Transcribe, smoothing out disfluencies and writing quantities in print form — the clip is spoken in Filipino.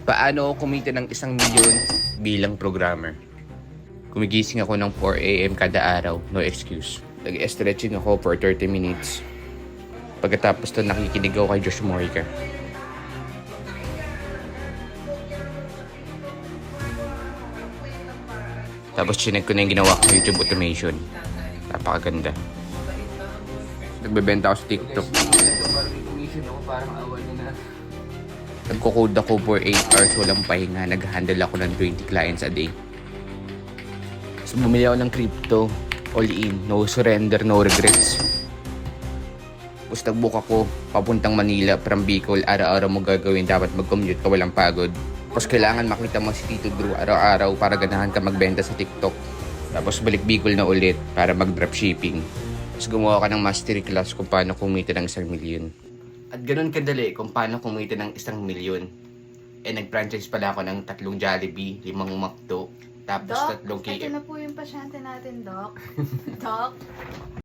Paano ako kumita ng 1,000,000 bilang programmer? Kumigising ako ng 4 AM kada araw, no excuse. Nag-stretching ako for 30 minutes. Pagkatapos to nakikinig ako kay Josh Morica. Tapos chinek ko na yung ginawa ko sa YouTube automation. Napakaganda. Nagbebenta ako sa TikTok. Nagko-code ako for 8 hours, walang pahinga. Nag-handle ako ng 20 clients a day. So, bumili ako ng crypto. All in. No surrender, no regrets. Tapos nag-book ako papuntang Manila from Bicol. Araw-araw mo gagawin. Dapat mag-commute ka, walang pagod. Tapos kailangan makita mo si Tito Drew araw-araw para ganahan ka magbenta sa TikTok. Tapos balik Bicol na ulit para mag-dropshipping. Tapos gumawa ka ng mastery class kung paano kumita ng 1,000,000. At ganun kadali kung paano kumita ng 1,000,000. Nag-franchise pala ako ng 3 Jollibee, 5 McDo, tapos Doc, 3 KFC. ito na po yung pasyente natin, Doc. Doc?